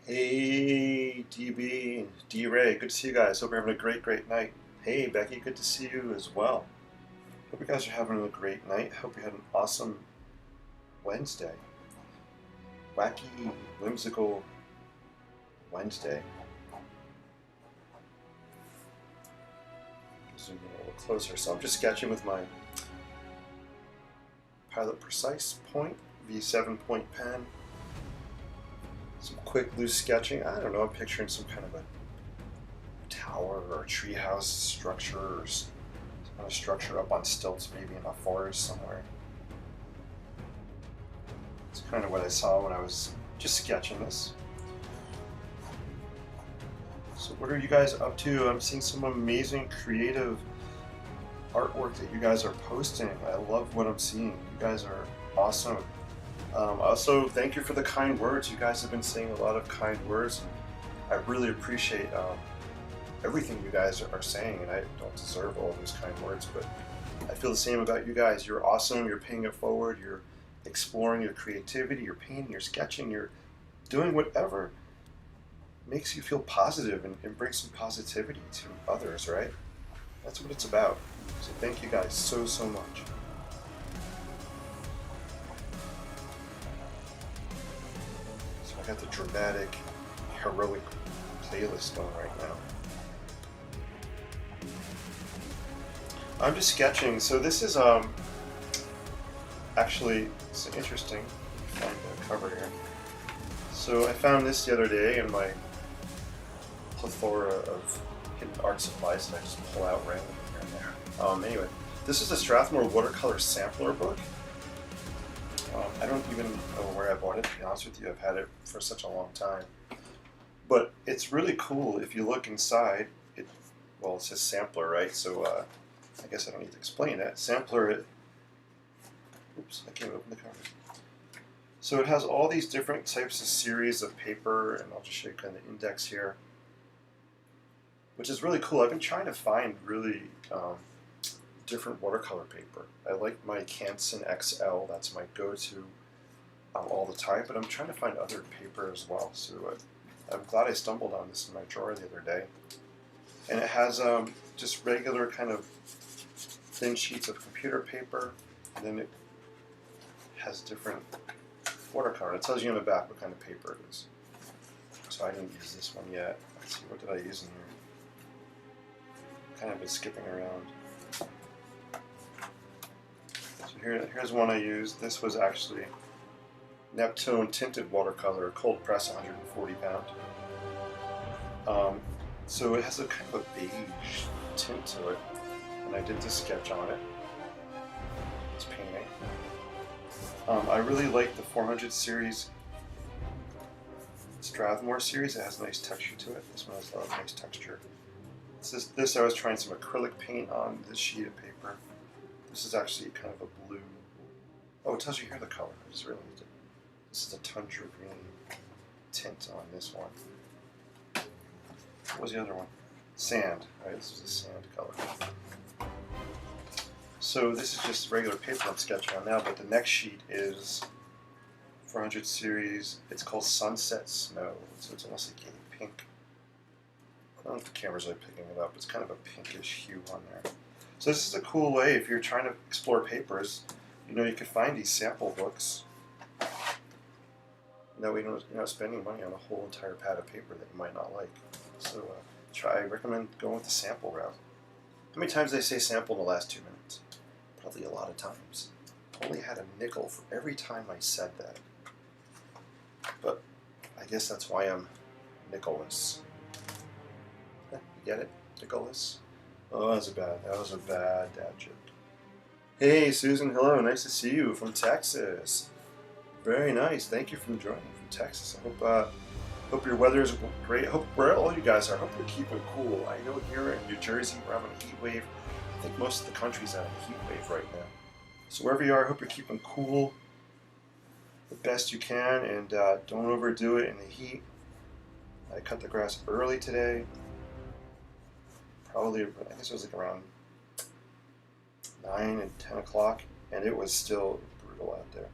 Hey, DB, D-Ray, good to see you guys. Hope you're having a great night. Hey, Becky, good to see you as well. Hope you guys are having a great night. Hope you had an awesome Wednesday. Wacky, whimsical Wednesday. Zoom in a little closer. So I'm just sketching with my Pilot Precise Point V7 point pen. Some quick, loose sketching. I don't know, I'm picturing some kind of a tower or a treehouse structure or some kind of structure up on stilts, maybe in a forest somewhere. It's kind of what I saw when I was just sketching this. So what are you guys up to? I'm seeing some amazing creative artwork that you guys are posting. I love what I'm seeing. You guys are awesome. Also, thank you for the kind words. You guys have been saying a lot of kind words. I really appreciate everything you guys are saying, and I don't deserve all those kind words, but I feel the same about you guys. You're awesome. You're paying it forward. You're exploring your creativity. You're painting. You're sketching. You're doing whatever makes you feel positive and brings some positivity to others, right? That's what it's about. So thank you guys so much. So I got the dramatic, heroic playlist going right now. I'm just sketching. So this is actually, it's interesting. Find the cover here. So I found this the other day in my plethora of hidden art supplies that I just pull out randomly here and there. Anyway, this is a Strathmore watercolor sampler book. I don't even know where I bought it, to be honest with you. I've had it for such a long time. But it's really cool. If you look inside, it says sampler, right? So I guess I don't need to explain that. Sampler, oops, I can't open the cover. So it has all these different types of series of paper, and I'll just show you kind of the index here, which is really cool. I've been trying to find really different watercolor paper. I like my Canson XL, that's my go-to all the time, but I'm trying to find other paper as well. So I'm glad I stumbled on this in my drawer the other day. And it has just regular kind of thin sheets of computer paper, and then it has different watercolor. It tells you on the back what kind of paper it is. So I didn't use this one yet. Let's see, what did I use in here? Kind of been skipping around. So here's one I used. This was actually Neptune tinted watercolor, cold press, 140 pound. So it has a kind of a beige tint to it, and I did this sketch on it. This painting. I really like the 400 series Strathmore series. It has a nice texture to it. This one has a lot of nice texture. This I was trying some acrylic paint on this sheet of paper. This is actually kind of a blue. Oh, it tells you here the color. I just realized it. This is a tundra green tint on this one. What was the other one? Sand. All right, this is a sand color. So this is just regular paper I'm sketching on now, but the next sheet is 400 series. It's called Sunset Snow. So it's almost like a pink. I don't know if the camera's really picking it up. It's kind of a pinkish hue on there. So this is a cool way if you're trying to explore papers. You know, you could find these sample books. That way you're not spending money on a whole entire pad of paper that you might not like. So I recommend going with the sample route. How many times did I say sample in the last 2 minutes? Probably a lot of times. Only had a nickel for every time I said that. But I guess that's why I'm nickel-less. You get it? Nickel-less? Oh, that was a bad dad joke. Hey, Susan, hello. Nice to see you from Texas. Very nice. Thank you for joining from Texas. I hope your weather is great. I hope where all you guys are, I hope you're keeping cool. I know here in New Jersey we're having a heat wave. I think most of the country's having a heat wave right now. So wherever you are, I hope you're keeping cool the best you can, and don't overdo it in the heat. I cut the grass early today. Probably, I guess it was like around 9 and 10 o'clock, and it was still brutal out there.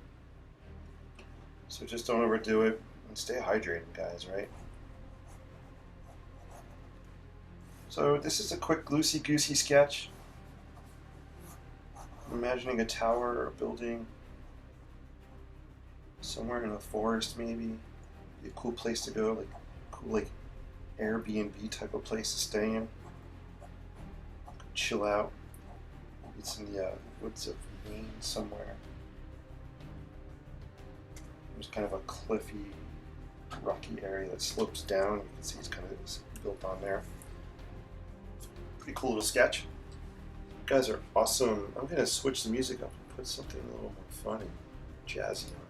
So just don't overdo it and stay hydrated, guys, right? So this is a quick loosey-goosey sketch. I'm imagining a tower or a building somewhere in a forest, maybe. Be a cool place to go, like cool like Airbnb type of place to stay in. Chill out. It's in the woods of Maine somewhere. There's kind of a cliffy, rocky area that slopes down. You can see it's kind of built on there. Pretty cool little sketch. You guys are awesome. I'm gonna switch the music up and put something a little more fun and jazzy on.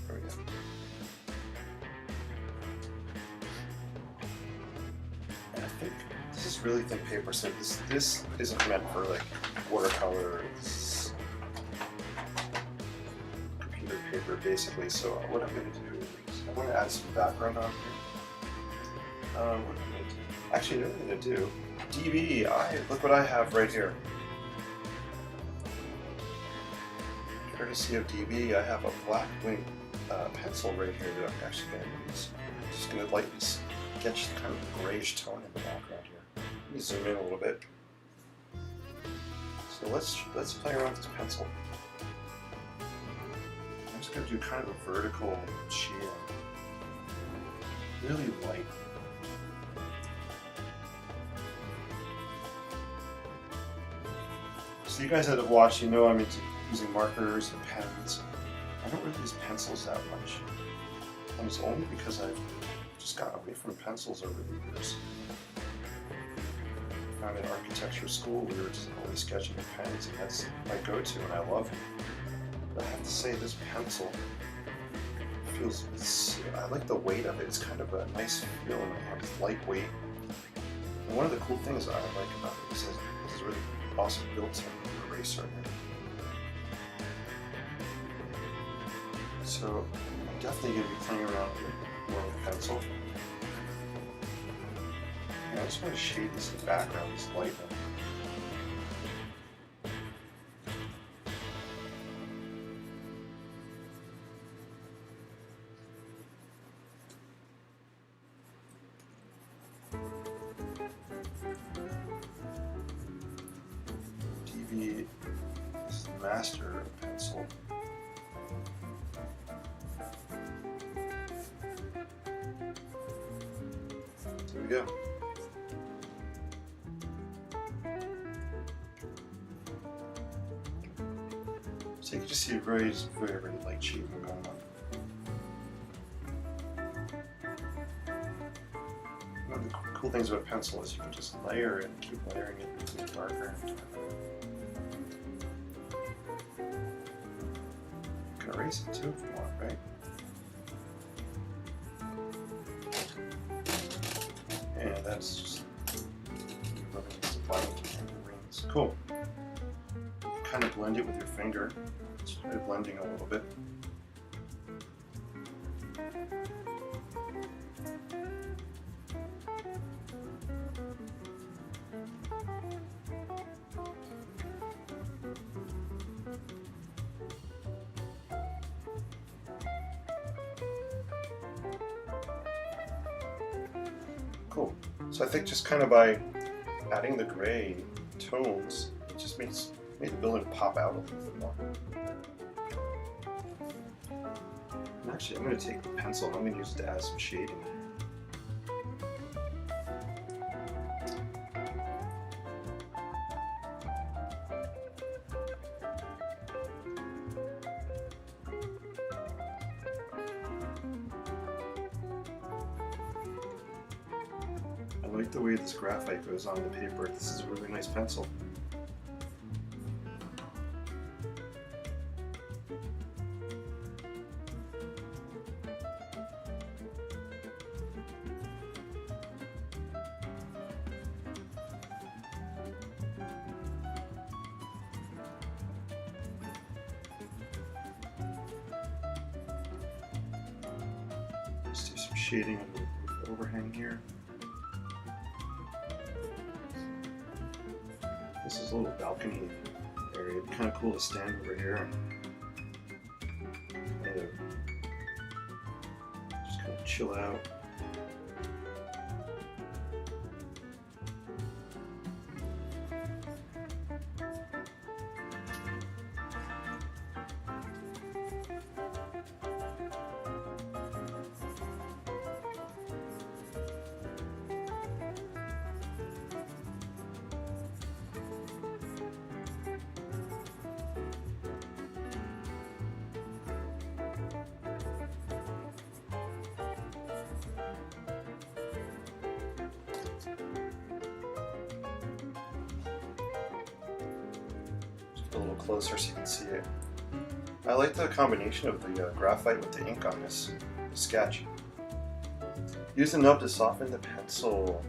There we go. And I think this is really thin paper, so this isn't meant for like watercolor. It's computer paper basically. So what I'm gonna do is I'm gonna add some background on here. What am I gonna do? Actually, you know what I'm gonna do? DB, look what I have right here. Courtesy of DB, I have a black wing pencil right here that I'm actually going to use. I'm just going to lightly sketch the kind of grayish tone in the background here. Let me zoom in a little bit. So let's play around with this pencil. I'm just going to do kind of a vertical shading, really light. So you guys that have watched, you know I'm into using markers and pens. I don't really use pencils that much. And it's only because I've just gotten away from pencils over the years. I'm in architecture school, we were just only sketching with pens, and that's my go-to, and I love it. But I have to say, this pencil feels, I like the weight of it. It's kind of a nice feel in my hand. It's lightweight. And one of the cool things I like about it is that this is really awesome built-in eraser here. So I'm definitely going to be playing around with more with pencil. And I just want to shade this in the background, this light one. DB is the master of pencil. There we go. So you can just see a very, very light shading going on. One of the cool things about a pencil is you can just layer it and keep layering it between darker and darker. You can erase it too if you want, right? And that's just rubbing this blank rings. Cool. Kind of blend it with your finger. Just try blending a little bit. Cool. So I think just kind of by adding the gray tones, it just made the building pop out a little bit more. And actually, I'm going to take the pencil and I'm going to use it to add some shading. I like the way this graphite goes on the paper. This is a really nice pencil. Just do some shading on the overhang here. This is a little balcony area. It'd be kind of cool to stand over here and just kind of chill out. a little closer so you can see it. I like the combination of the graphite with the ink on this sketch. Use the nub to soften the pencil.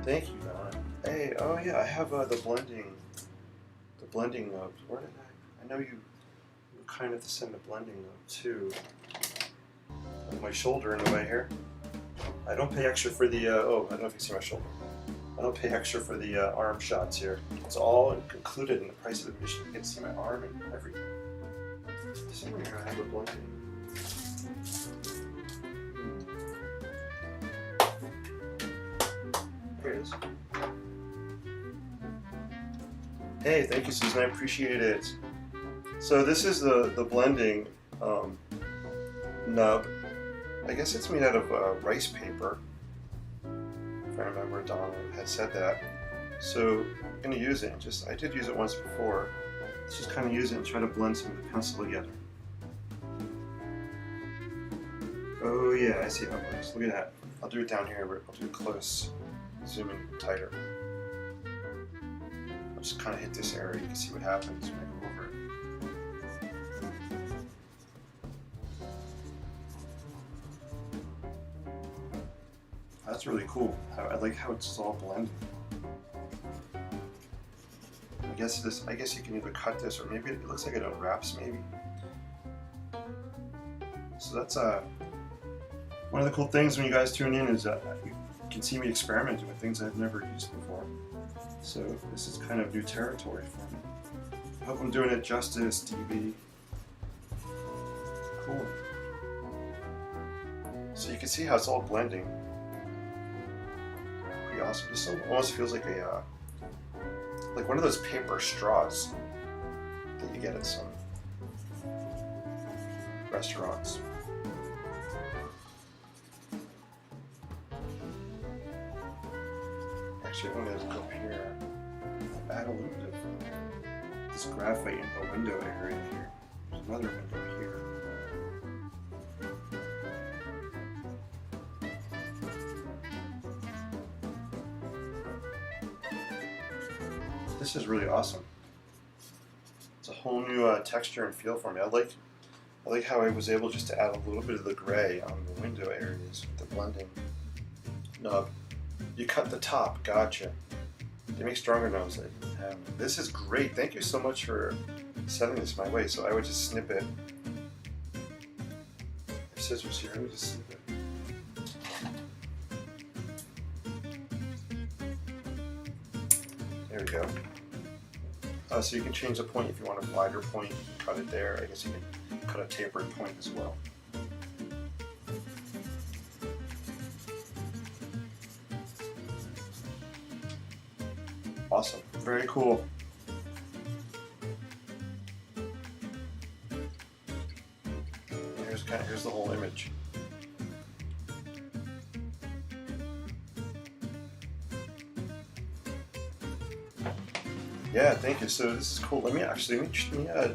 Thank you, Don. Hey, oh yeah, I have the blending nubs. Where did I know you kind of send a blending nub too. On my shoulder in the way here. I don't pay extra for the, oh, I don't know if you see my shoulder. I don't pay extra for the arm shots here. It's all included in the price of admission. You can see my arm and everything. Somewhere here I have a blending. Here it is. Hey, thank you, Susan. I appreciate it. So this is the blending nub. I guess it's made out of rice paper. If I remember, Donna had said that. So I'm going to use it. I did use it once before. Let's just kind of use it and try to blend some of the pencil together. Oh yeah, I see how it works. Look at that. I'll do it down here, but I'll do it close. Zoom in tighter. I'll just kind of hit this area. You can see what happens when I go over it. That's really cool. I like how it's all blended. I guess you can either cut this, or maybe it looks like it unwraps. Maybe. So that's one of the cool things when you guys tune in is that you can see me experimenting with things I've never used before. So this is kind of new territory for me. I hope I'm doing it justice, DB. Cool. So you can see how it's all blending. Pretty awesome. This almost feels like like one of those paper straws that you get at some restaurants. Actually, I'm going to go up here. Add a little bit of this graphite in the window area here. There's another window here. This is really awesome. It's a whole new texture and feel for me. I like how I was able just to add a little bit of the gray on the window areas with the blending nub. You cut the top, gotcha. They make stronger nubs. This is great. Thank you so much for sending this my way. So I would just snip it. Scissors here. Let me just snip it. There we go. So you can change the point if you want a wider point. You can cut it there. I guess you can cut a tapered point as well. Awesome. Very cool. Here's the whole image. Yeah, thank you. So this is cool. Let me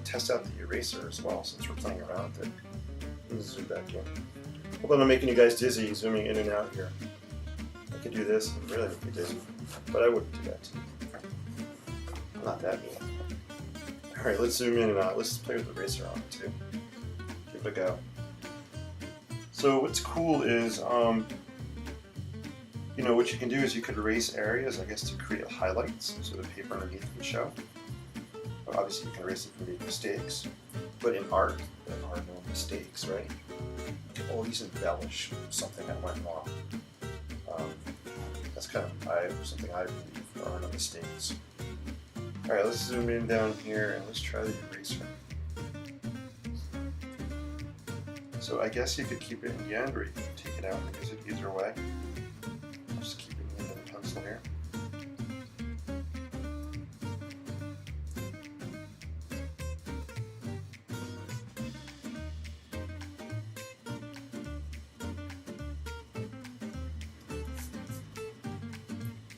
test out the eraser as well, since we're playing around with it. Let me zoom back in. Hope I'm not making you guys dizzy zooming in and out here. I could do this and really make you dizzy, but I wouldn't do that. I'm not that mean. All right, let's zoom in and out. Let's play with the eraser on it too. Give it a go. So what's cool is, what you can do is you could erase areas, I guess, to create highlights so the paper underneath can show. But obviously you can erase it from the mistakes. But in art, there are no mistakes, right? You can always embellish something that went wrong. That's kind of something I believe. There are no mistakes. Alright, let's zoom in down here and let's try the eraser. So I guess you could keep it in the end, or you can take it out and use it either way. I'll just keep it in the pencil here.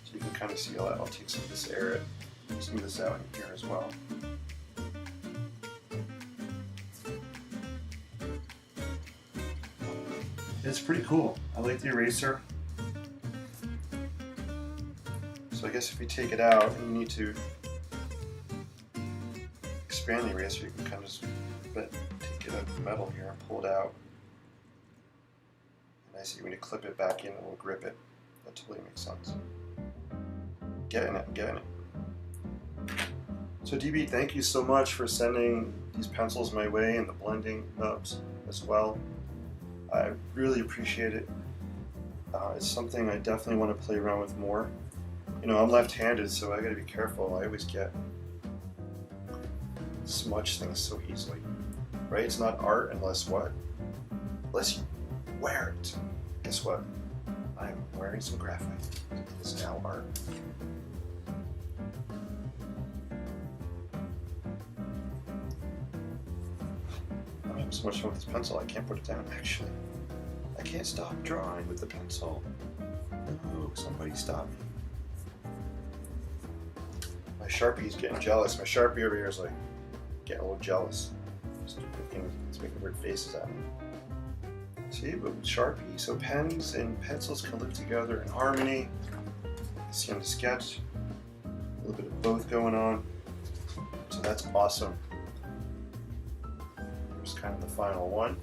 So you can kind of see I'll take some of this area, some of this out in here as well. It's pretty cool. I like the eraser. guess if you take it out, you need to expand the eraser. You can kind of just take it out of the metal here and pull it out. And I see when you clip it back in, it will grip it. That totally makes sense. Getting it. So DB, thank you so much for sending these pencils my way and the blending nubs as well. I really appreciate it. It's something I definitely want to play around with more. You know, I'm left-handed, so I gotta be careful. I always get smudge things so easily, right? It's not art unless what? Unless you wear it. Guess what? I'm wearing some graphite. It is now art. I'm having so much fun with this pencil, I can't put it down, actually. I can't stop drawing with the pencil. No, somebody stop me. My Sharpie's getting jealous. My Sharpie over here is like getting a little jealous. It's making weird faces at me. See, but with Sharpie, so pens and pencils can live together in harmony. See on the sketch, a little bit of both going on. So that's awesome. Here's kind of the final one.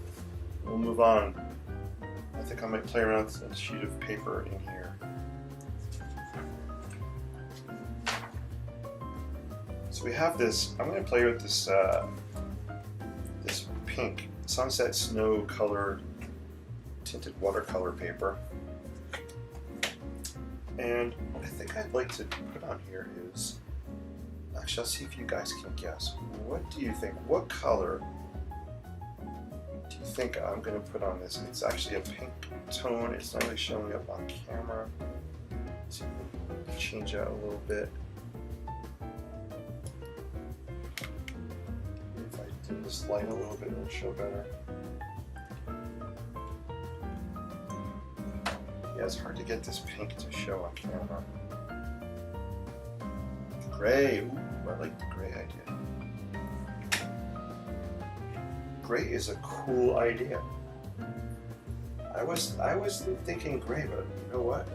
We'll move on. I think I might play around with a sheet of paper in here. So we have this, I'm going to play with this this pink sunset snow colored tinted watercolor paper. And what I think I'd like to put on here is, actually I'll see if you guys can guess. What do you think? What color do you think I'm going to put on this? It's actually a pink tone. It's not really showing up on camera. So change that a little bit. If I do this light a little bit, it'll show better. Yeah, it's hard to get this pink to show on camera. Gray. Ooh, I like the gray idea. Gray is a cool idea. I was thinking gray, but you know what?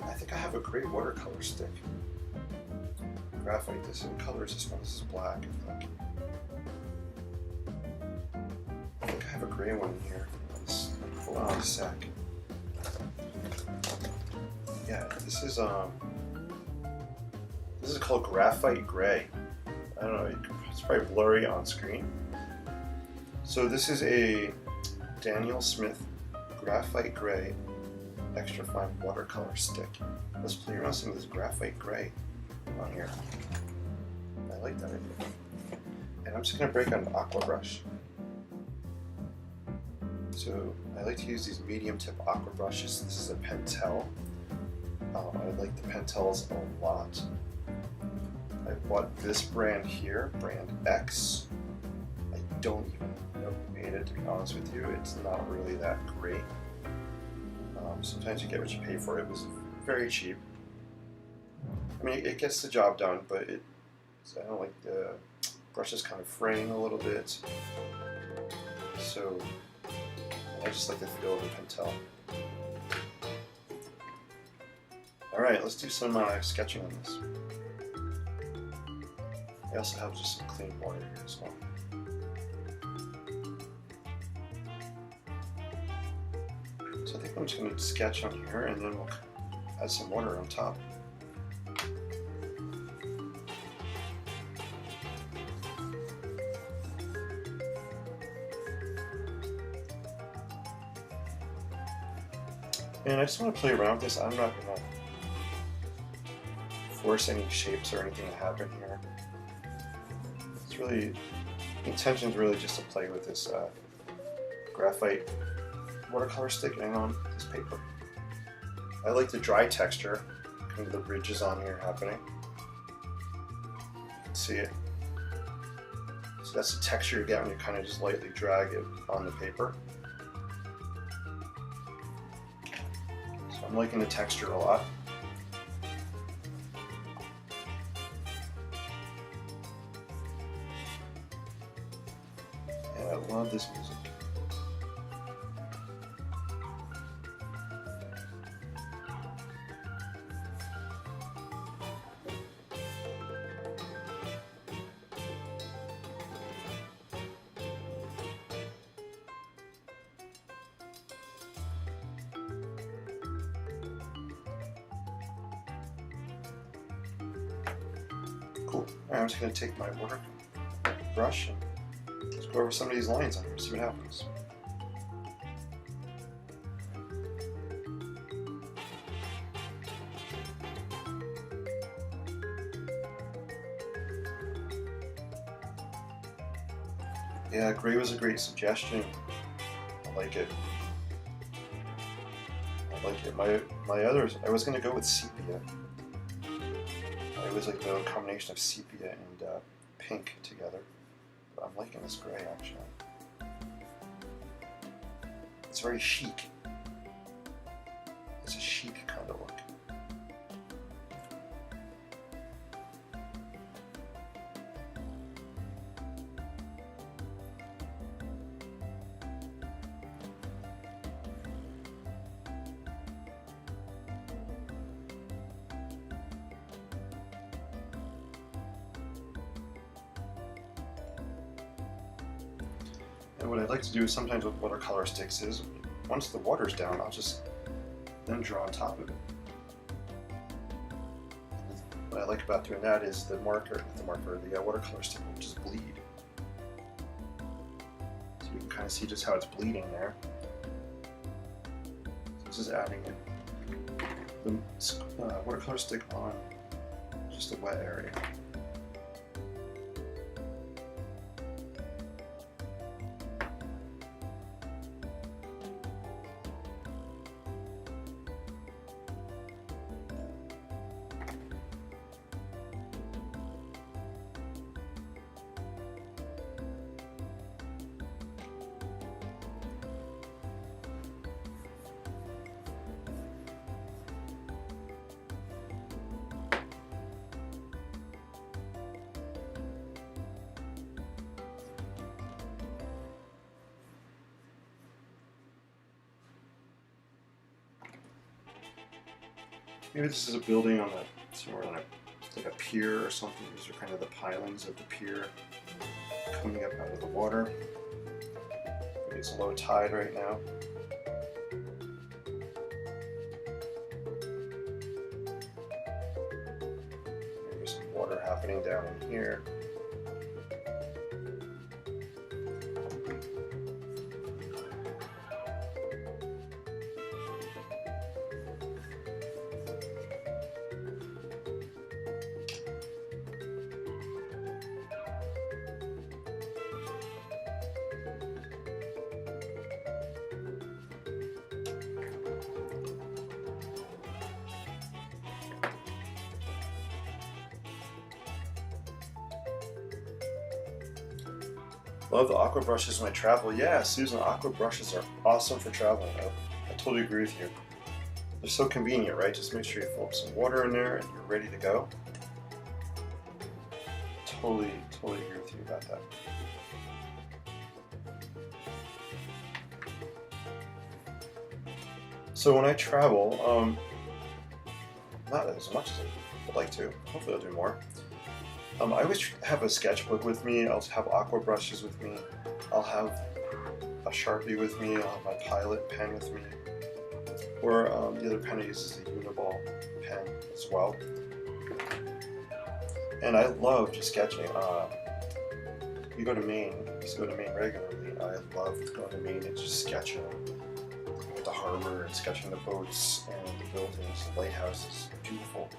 I think I have a gray watercolor stick. Graphite. What color is this one? This is black, I think. I think I have a gray one in here. Hold on a sec. Yeah, this is called graphite gray. I don't know, it's probably blurry on screen. So this is a Daniel Smith graphite gray extra fine watercolor stick. Let's play around some of this graphite gray on here. I like that idea. And I'm just going to break out an aqua brush. So I like to use these medium tip aqua brushes. This is a Pentel. I like the Pentels a lot. I bought this brand here, brand X. I don't even know who made it, to be honest with you. It's not really that great. Sometimes you get what you pay for. It was very cheap. I mean, it gets the job done, but I don't like the brushes kind of fraying a little bit. So I just like the feel of the Pentel. Alright, let's do some sketching on this. I also have just some clean water here as well. So I think I'm just going to sketch on here and then we'll add some water on top. And I just want to play around with this. I'm not going to force any shapes or anything to happen here. It's really, the intention is really just to play with this graphite watercolor stick and on this paper. I like the dry texture, kind of the ridges on here happening. You can see it. So that's the texture you get when you kind of just lightly drag it on the paper. So I'm liking the texture a lot. And I love this music. So I'm just going to take my water brush and just go over some of these lines on here, see what happens. Yeah, gray was a great suggestion. I like it. I like it. My others, I was going to go with sepia. I always like the combination of sepia and pink together. But I'm liking this gray actually. It's very chic. It's a chic kind of look. And what I'd like to do sometimes with watercolor sticks is, once the water's down, I'll just then draw on top of it. What I like about doing that is the watercolor stick will just bleed. So you can kind of see just how it's bleeding there. So this is adding the watercolor stick on just the wet area. Maybe this is a building on somewhere on like a pier or something. These are kind of the pilings of the pier coming up out of the water. Maybe it's low tide right now. Maybe some water happening down in here. Love the aqua brushes when I travel. Yeah, Susan, aqua brushes are awesome for traveling. I totally agree with you. They're so convenient, right? Just make sure you fill up some water in there and you're ready to go. Totally agree with you about that. So when I travel, not as much as I would like to. Hopefully I'll do more. I always have a sketchbook with me. I'll have aqua brushes with me. I'll have a Sharpie with me. I'll have my Pilot pen with me. Or the other pen I use is the Uniball pen as well. And I love just sketching. We go to Maine. I used to go to Maine regularly. I loved going to Maine and just sketching the harbor and sketching the boats and the buildings, the lighthouses. Beautiful.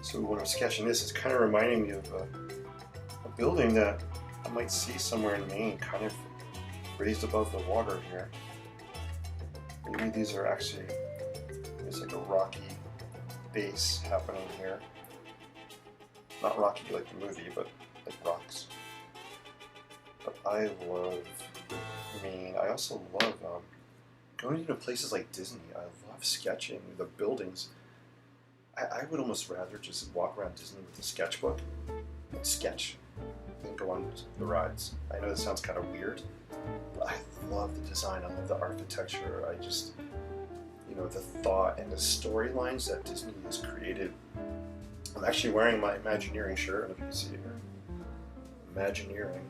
So when I'm sketching this, it's kind of reminding me of a building that I might see somewhere in Maine, kind of raised above the water here. Maybe these are actually, there's like a rocky base happening here. Not rocky like the movie, but like rocks. But I love Maine. I also love going to places like Disney. I love sketching the buildings. I would almost rather just walk around Disney with a sketchbook and sketch than go on the rides. I know this sounds kind of weird, but I love the design, I love the architecture, I just, the thought and the storylines that Disney has created. I'm actually wearing my Imagineering shirt, I don't know if you can see it here. Imagineering.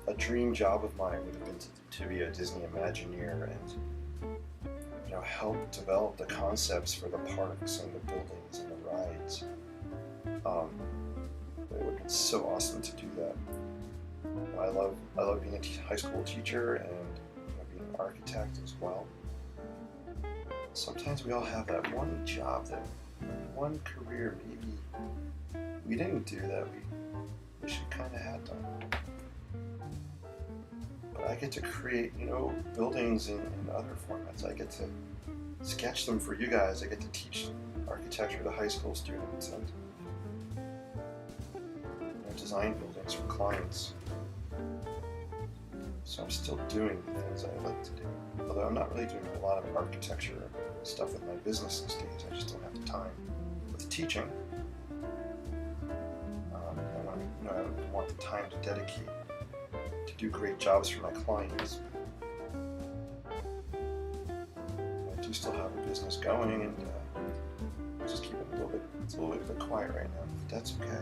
A dream job of mine would have been to be a Disney Imagineer and help develop the concepts for the parks and the buildings and the rides. It would be so awesome to do that. I love being a high school teacher and being an architect as well. Sometimes we all have that one job, that one career maybe we didn't do that we should kind of have done. But I get to create, buildings in other formats. I get to sketch them for you guys. I get to teach architecture to high school students and design buildings for clients. So I'm still doing the things I like to do. Although I'm not really doing a lot of architecture stuff with my business these days. I just don't have the time. With teaching, I don't want the time to dedicate to do great jobs for my clients. I do still have a business going, and I just keep it it's a little bit quiet right now, but that's okay.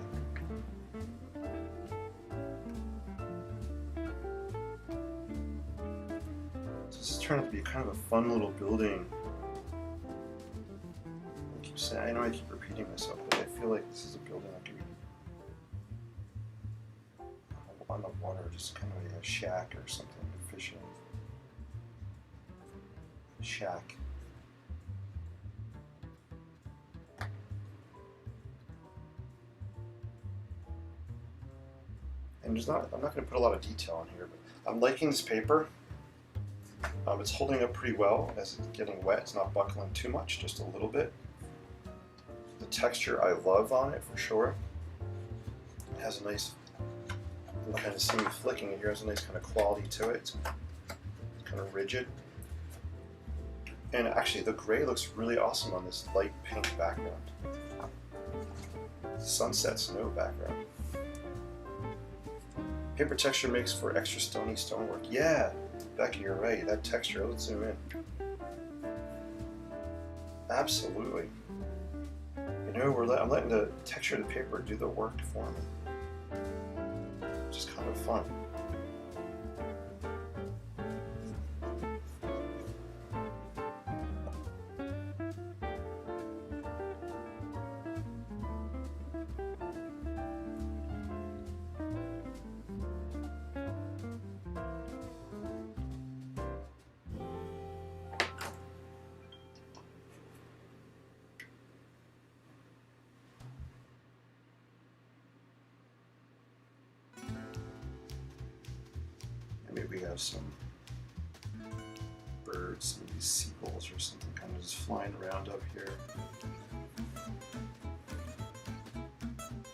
This is turning out to be kind of a fun little building. I know I keep repeating myself, but I feel like this is a building that could be on the water, just kind of like a shack or something, a fishing shack. And I'm not going to put a lot of detail on here, but I'm liking this paper. It's holding up pretty well as it's getting wet. It's not buckling too much, just a little bit. The texture I love on it for sure. It has a nice, you kind of see me flicking it here, has a nice kind of quality to it. It's kind of rigid. And actually the gray looks really awesome on this light pink background. Sunset snow background. Paper texture makes for extra stony stonework. Yeah, Becky, you're right. That texture, let's zoom in. Absolutely. I'm letting the texture of the paper do the work for me. Which is kind of fun. Maybe we have some birds, maybe seagulls or something kind of just flying around up here.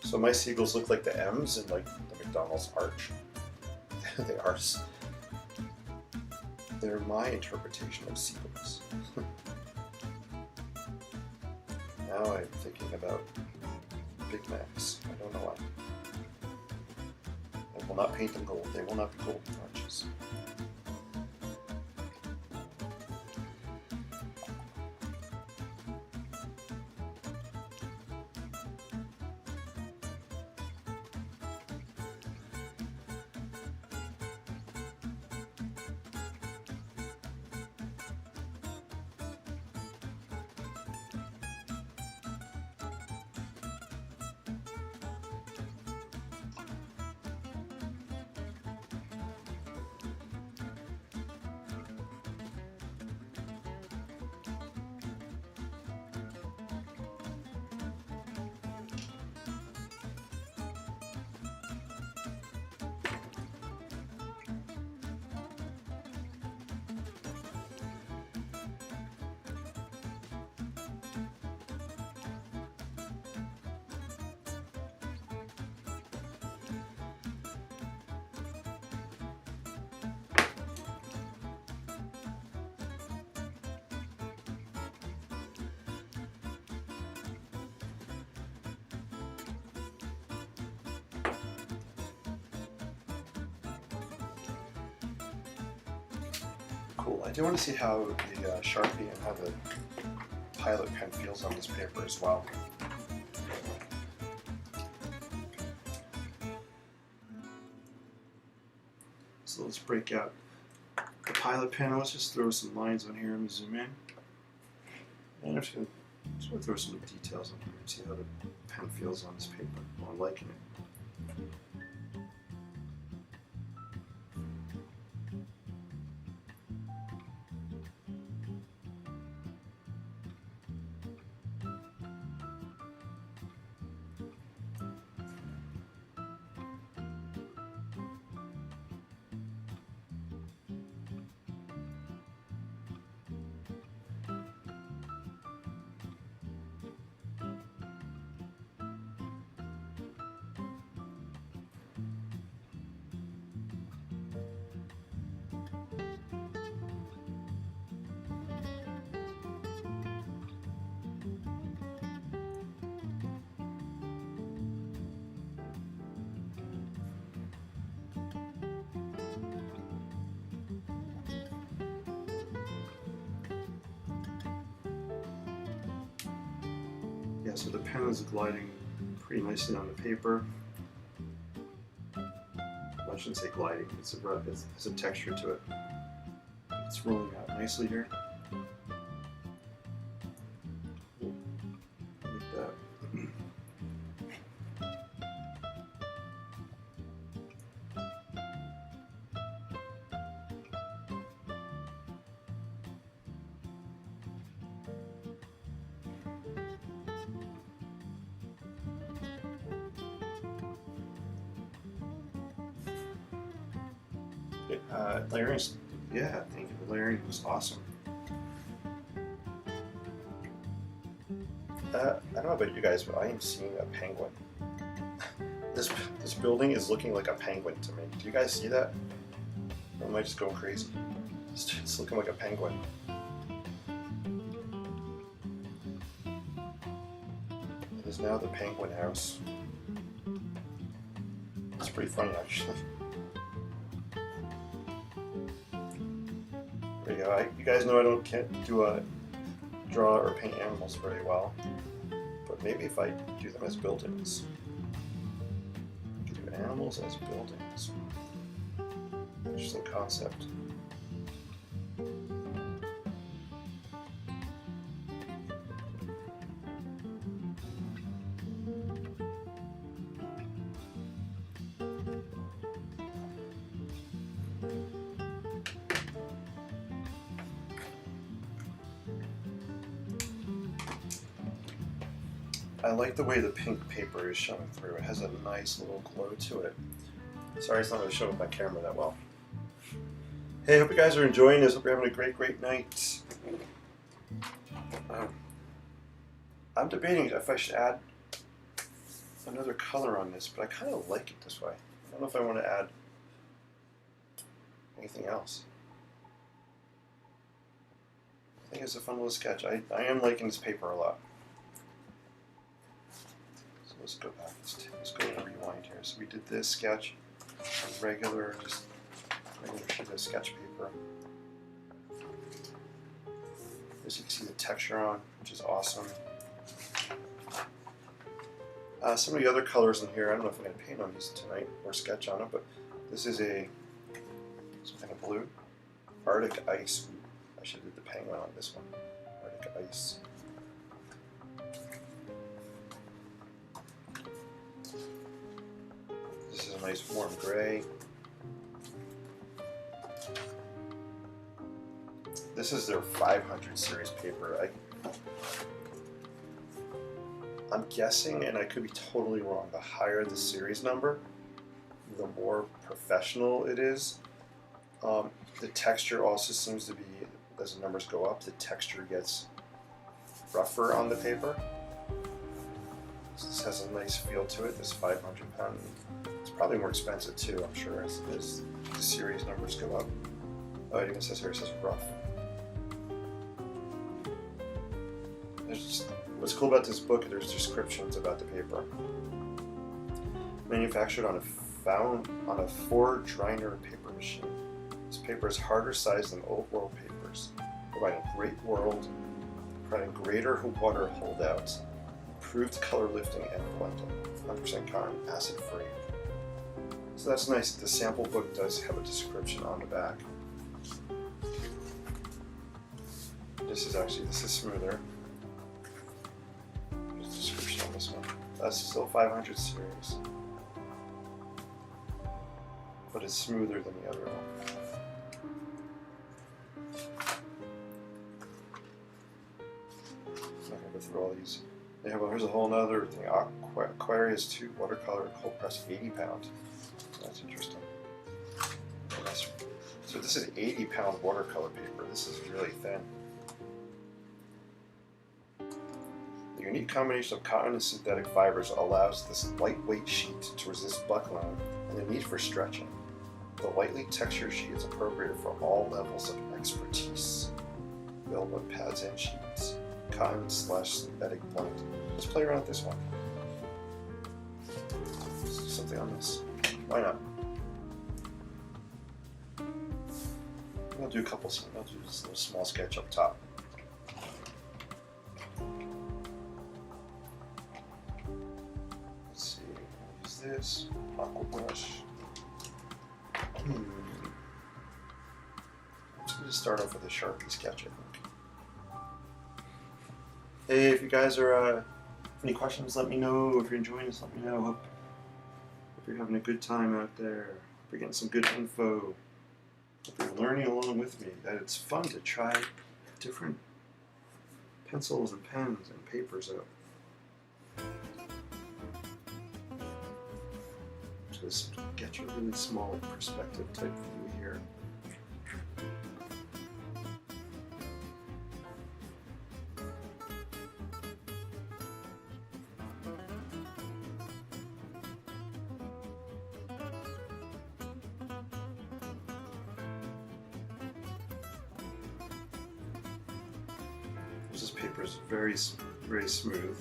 So my seagulls look like the M's in like the McDonald's arch. They are. They're my interpretation of seagulls. Now I'm thinking about Big Macs. I don't know why. I will not paint them gold. They will not be golden arches. Cool. I do want to see how the Sharpie and how the Pilot pen feels on this paper as well. So let's break out the Pilot pen. Let's just throw some lines on here. Let me zoom in. And I'm just going to Just want to throw some details on here and see how the pen feels on this paper. Well, I'm liking it. Yeah, so the pen is gliding pretty nicely on the paper. I shouldn't say gliding, it's a texture to it. It's rolling out nicely here. Like that. Layering, yeah, thank you. The layering was awesome. I don't know about you guys, but I am seeing a penguin. This building is looking like a penguin to me. Do you guys see that? Or am I just going crazy? It's looking like a penguin. It is now the penguin house. It's pretty funny, actually. There you go. You guys know can't draw or paint animals very well, but maybe if I do them as buildings, I can do animals as buildings. Interesting concept. I like the way the pink paper is showing through. It has a nice little glow to it. Sorry it's not going to show with my camera that well. Hey, hope you guys are enjoying this. Hope you're having a great night. I'm debating if I should add another color on this, but I kind of like it this way. I don't know if I want to add anything else. I think it's a fun little sketch. I am liking this paper a lot. Let's go back. Let's go rewind here. So we did this sketch, regular sheet of sketch paper. As you can see the texture on, which is awesome. Some of the other colors in here, I don't know if I'm going to paint on these tonight or sketch on it, but this is some kind of blue. Arctic ice. I should have did the penguin on this one. Arctic ice. This is a nice warm gray. This is their 500 series paper. I'm guessing, and I could be totally wrong, the higher the series number, the more professional it is. The texture also seems to be, as the numbers go up, the texture gets rougher on the paper. This has a nice feel to it, this 500 pound. It's probably more expensive too, I'm sure, as the series numbers go up. Oh, it even says here, it says rough. What's cool about this book, there's descriptions about the paper. Manufactured on a Ford Driner paper machine. This paper is harder sized than old world papers, providing providing greater water holdouts, improved color lifting and blending, 100% cotton, acid free. So that's nice. The sample book does have a description on the back. This is smoother. That's still 500 series, but it's smoother than the other one. I'm not gonna go through all these. Here's a whole other thing. Aquarius 2 watercolor cold press 80 pound. That's interesting. So this is 80 pound watercolor paper. This is really thin. The unique combination of cotton and synthetic fibers allows this lightweight sheet to resist buckling and the need for stretching. The lightly textured sheet is appropriate for all levels of expertise. Velvet pads and sheets. Cotton/synthetic blend. Let's play around with this one. Let's do something on this. Why not? I'll do a couple. I'll do this little small sketch up top. Let's see. I'll use this aqua brush. I'm just going to start off with a Sharpie sketch, I think. Hey, if you guys are any questions, let me know. If you're enjoying this, let me know. Hope you're having a good time out there. Hope you're getting some good info. Hope you're learning along with me. That it's fun to try different pencils and pens and papers out. Just get your really small perspective type view here. This paper is very, very smooth.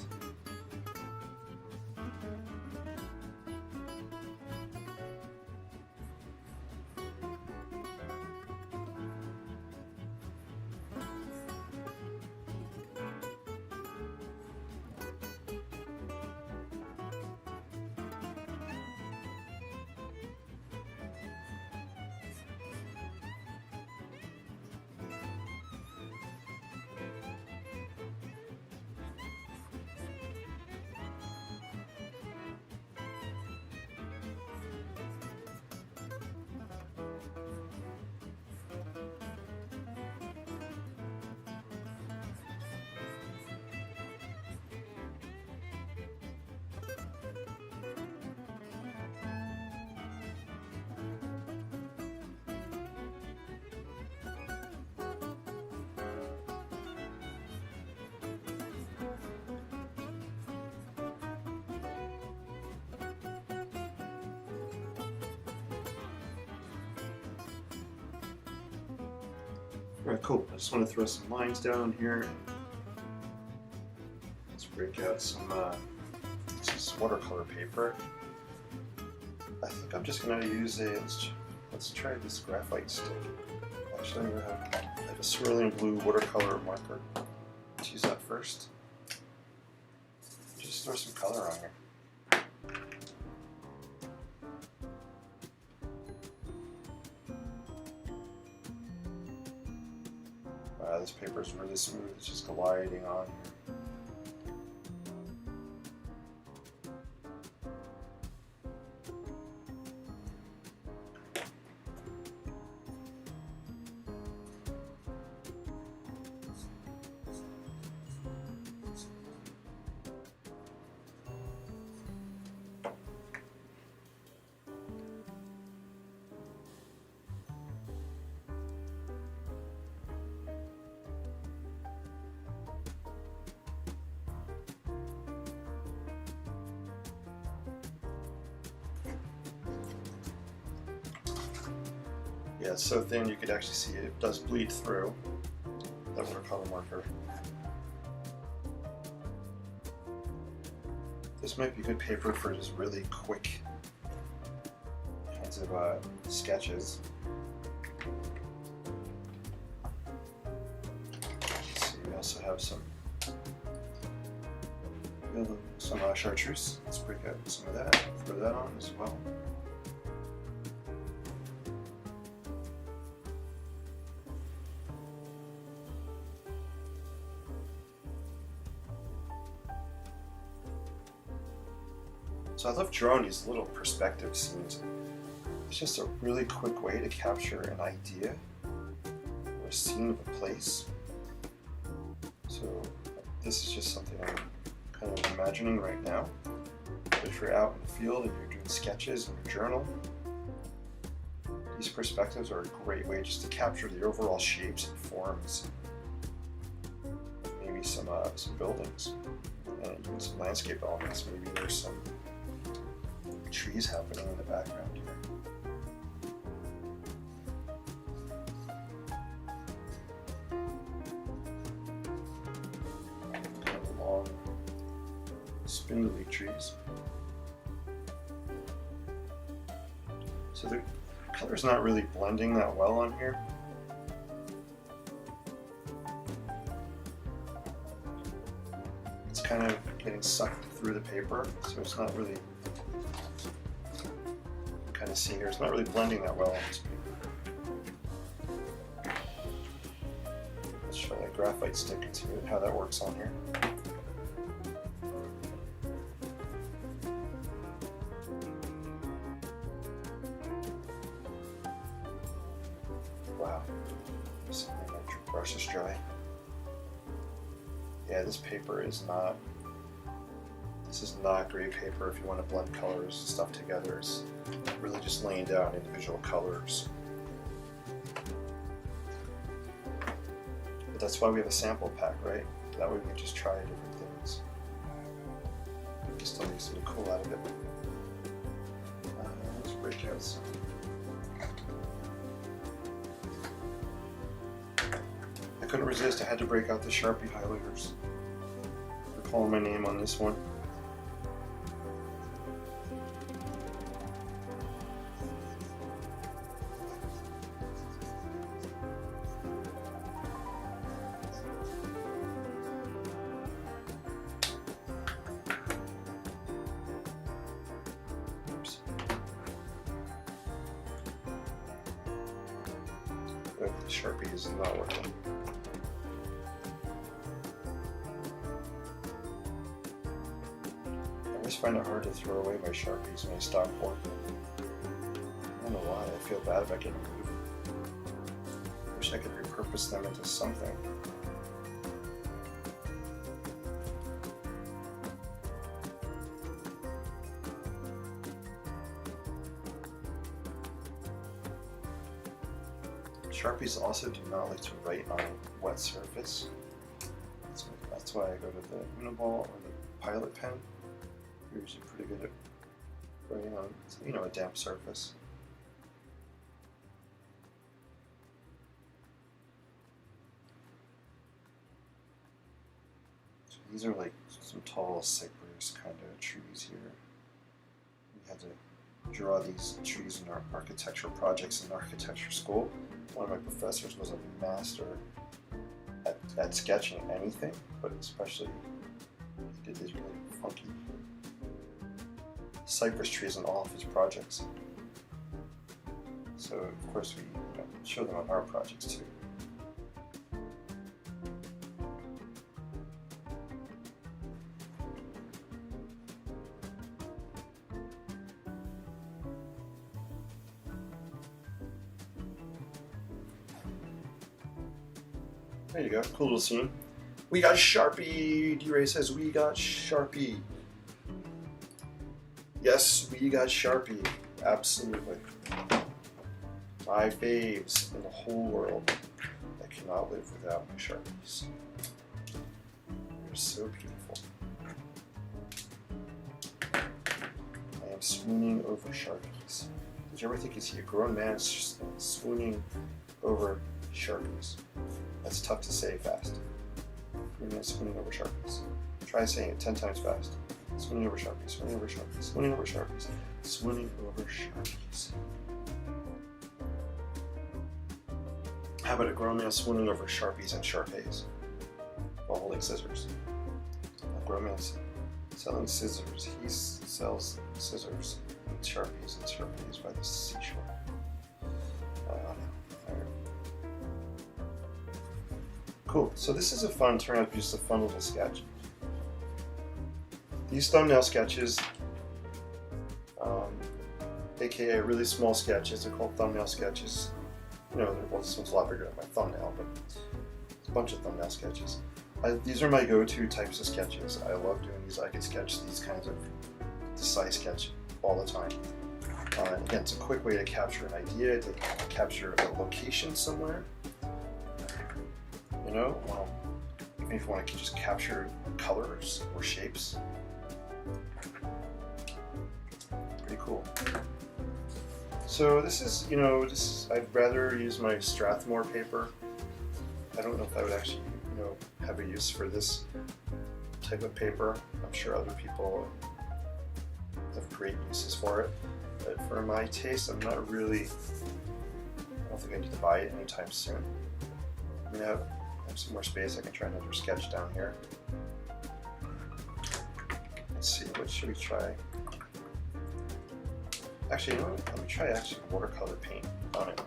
Alright, cool. I just want to throw some lines down here. Let's break out some watercolor paper. I think I'm just going to use let's try this graphite stick. Actually, I have a swirling blue watercolor marker. Let's use that first. Just throw some color on here. This paper is really smooth, it's just gliding on here. Yeah, it's so thin you could actually see it does bleed through that watercolor marker. This might be good paper for just really quick kinds of sketches. Let's see, we also have some chartreuse. Let's break out some of that, throw that on as well. So I love drawing these little perspective scenes. It's just a really quick way to capture an idea or a scene of a place. So this is just something I'm kind of imagining right now. But if you're out in the field and you're doing sketches in your journal, these perspectives are a great way just to capture the overall shapes and forms. Maybe some buildings and even some landscape elements. Maybe there's some trees happening in the background here. Kind of long, spindly trees. So the color's not really blending that well on here. It's kind of getting sucked through the paper, so it's not really, you can kind of see here, it's not really blending that well on this paper. Let's try that graphite stick and see how that works on here. Wow, just let my brush is dry. Yeah, this paper is not, this is not great paper if you want to blend colors and stuff together. It's really just laying down individual colors. But that's why we have a sample pack, right? That way we can just try different things. We still need something cool out of it. Let's break out some. I couldn't resist, I had to break out the Sharpie highlighters. They're calling my name on this one. Oops. But the Sharpie is not working. I just find it hard to throw away my Sharpies when I stop working. I don't know why, I feel bad if I get rid of them. I wish I could repurpose them into something. Sharpies also do not like to write on a wet surface. That's why I go to the Uniball or the Pilot pen. They're usually pretty good at writing on, a damp surface. So these are like some tall cypress kind of trees here. We had to draw these trees in our architecture projects in architecture school. One of my professors was a master at sketching anything, but especially he did these really funky cypress trees in all of his projects. So of course we show them on our projects too. There you go, cool little scene. We got Sharpie! D-Ray says we got Sharpie. Yes, we got Sharpie. Absolutely. My faves in the whole world. I cannot live without my Sharpies. They're so beautiful. I am swooning over Sharpies. Did you ever think you see a grown man swooning over Sharpies? That's tough to say fast. Grown man swooning over Sharpies. Try saying it 10 times fast. Swooning over Sharpies, swooning over Sharpies, swooning over Sharpies, swooning over Sharpies. How about a grown man swooning over Sharpies and Sharpays while holding scissors? A grown man selling scissors. He sells scissors and Sharpays by the seashore. Cool. So this is turned out to be just a fun little sketch. These thumbnail sketches aka really small sketches. They're called thumbnail sketches. You know, well, this one's a lot bigger than my thumbnail, but it's a bunch of thumbnail sketches. These are my go-to types of sketches. I love doing these. I can sketch these kinds of size sketch all the time. Again, it's a quick way to capture an idea, to capture a location somewhere. You know, even if you want to just capture colors or shapes. Pretty cool. So this is, you know, I'd rather use my Strathmore paper. I don't know if I would actually, you know, have a use for this type of paper. I'm sure other people have great uses for it. But for my taste, I don't think I need to buy it anytime soon. I mean, I have some more space. I can try another sketch down here. Let's see, what should we try? Actually, you know what? Let me try watercolor paint on it.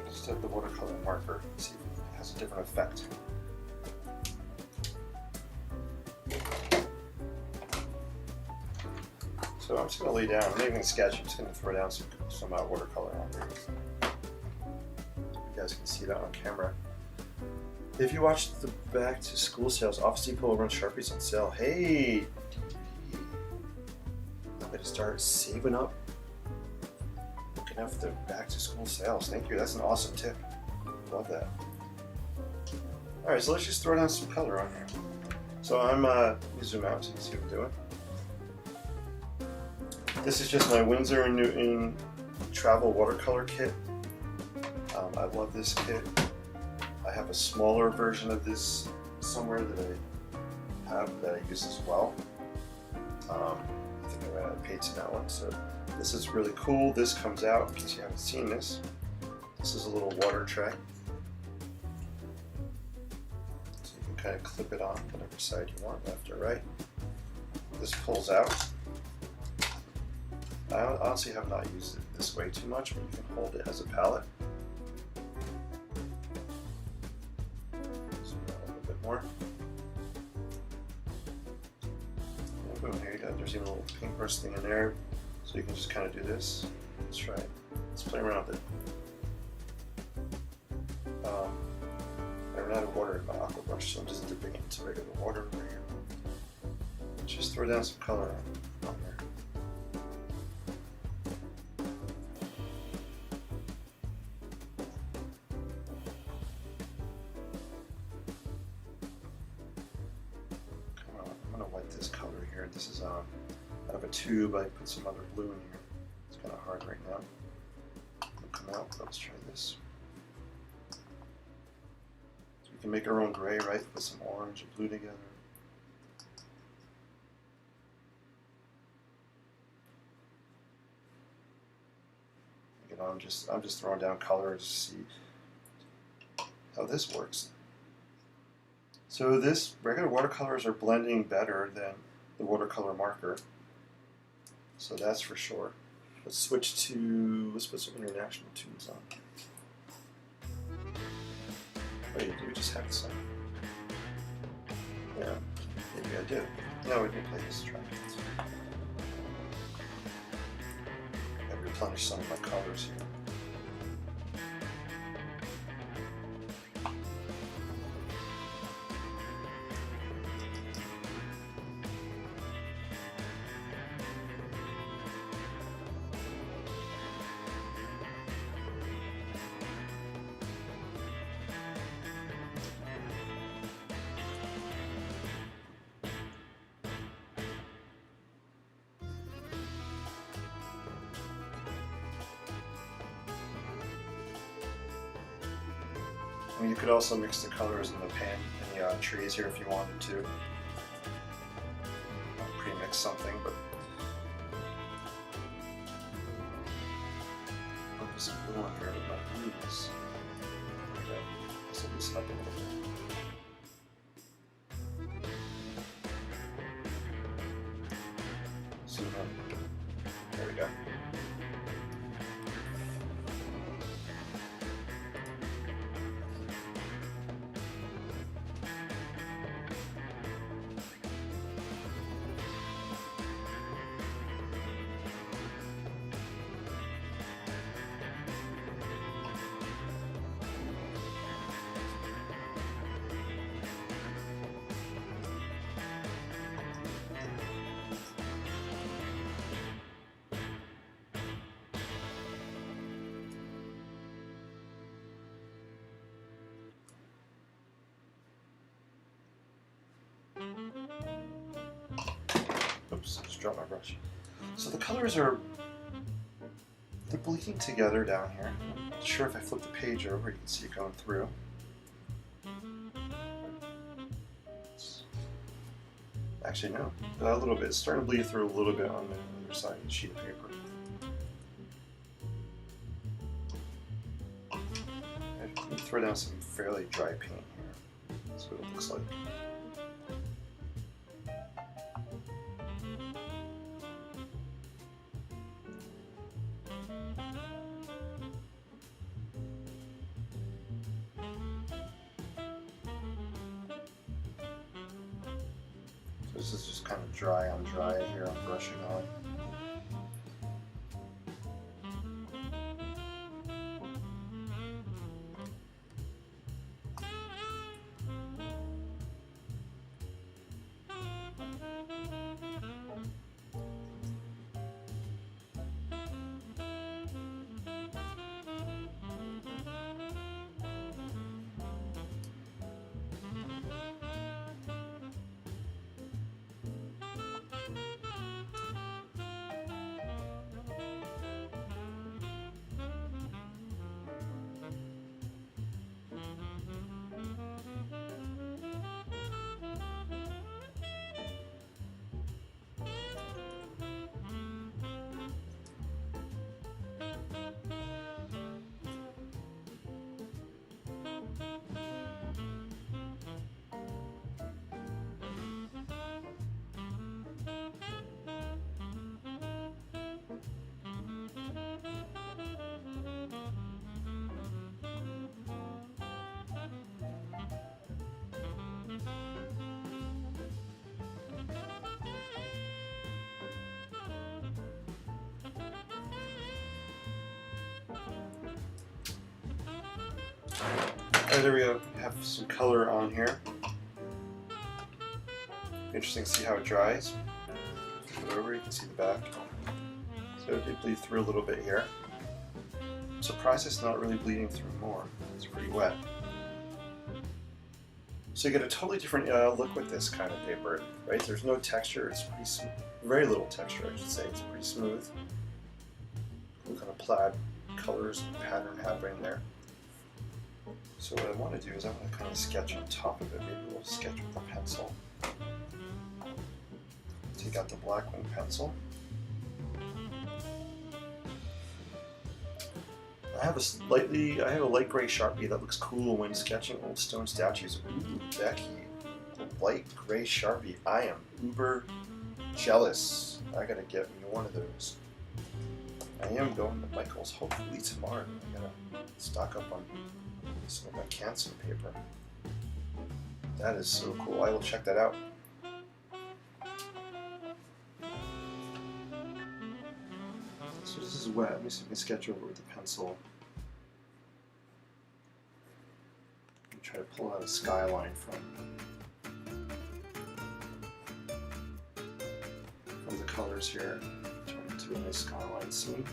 Just have the watercolor marker, see if it has a different effect. So I'm just going to lay down, I'm not even going to sketch, I'm just going to throw down some watercolor on here. You guys can see that on camera. If you watched the back to school sales, Office Depot will run Sharpies on sale. Hey! I'm going to start saving up, looking out for the back to school sales. Thank you, that's an awesome tip. Love that. Alright, so let's just throw down some color on here. So I'm going to zoom out so you can see what I'm doing. This is just my Winsor & Newton travel watercolor kit. I love this kit. I have a smaller version of this somewhere that I use as well. I think I ran out of paints in that one. So this is really cool. This comes out, in case you haven't seen this. This is a little water tray. So you can kind of clip it on whatever side you want, left or right. This pulls out. I honestly have not used it this way too much, but you can hold it as a palette. Zoom out a little bit more. And boom, here you go. There's even a little paintbrush thing in there, so you can just kind of do this. Let's try it. Let's play around with it. I ran out of water in my aqua brush, so I'm just dipping it into regular water over here. Just throw down some color on there. This color here. This is out of a tube. I put some other blue in here. It's kind of hard right now. It'll come out. Let's try this. So we can make our own gray, right? Put some orange and blue together. You know, I'm just throwing down colors to see how this works. So this regular watercolors are blending better than the watercolor marker. So that's for sure. Let's put some international tunes on. Oh, you do just have some. Yeah, maybe I do. No, we can play this track. I replenish some of my colors here. I mean, you could also mix the colors in the trees here if you wanted to. Pre-mix something, but I'll put some blue on here with my blues. Okay, this will loosen up a little bit. Zoom in. There we go. Oops, just dropped my brush. So the colors are, they're bleeding together down here. I'm not sure if I flip the page over, you can see it going through. Actually, no, a little bit. It's starting to bleed through a little bit on the other side of the sheet of paper. Let me throw down some fairly dry paint here. That's what it looks like. This is just kind of dry on dry here. I'm brushing on. Oh, there we go. We have some color on here. Interesting to see how it dries. Flip it over, you can see the back. So it did bleed through a little bit here. I'm surprised it's not really bleeding through more. It's pretty wet. So you get a totally different look with this kind of paper, right? There's no texture. It's pretty smooth. Very little texture, I should say. It's pretty smooth. Some kind of plaid colors and pattern happening there. So what I want to do is I want to kind of sketch on top of it. Maybe we'll sketch with a pencil. Take out the black wing pencil. I have a light gray Sharpie that looks cool when sketching old stone statues. Ooh, Becky, a light gray Sharpie. I am uber jealous. I gotta get me one of those. I am going to Michael's hopefully tomorrow. I gotta stock up on some of my Canson paper. That is so cool. I will check that out. So this is wet. Let me see if I can sketch over with the pencil. I'm try to pull out a skyline from the colors here. Turn it into a nice skyline scene.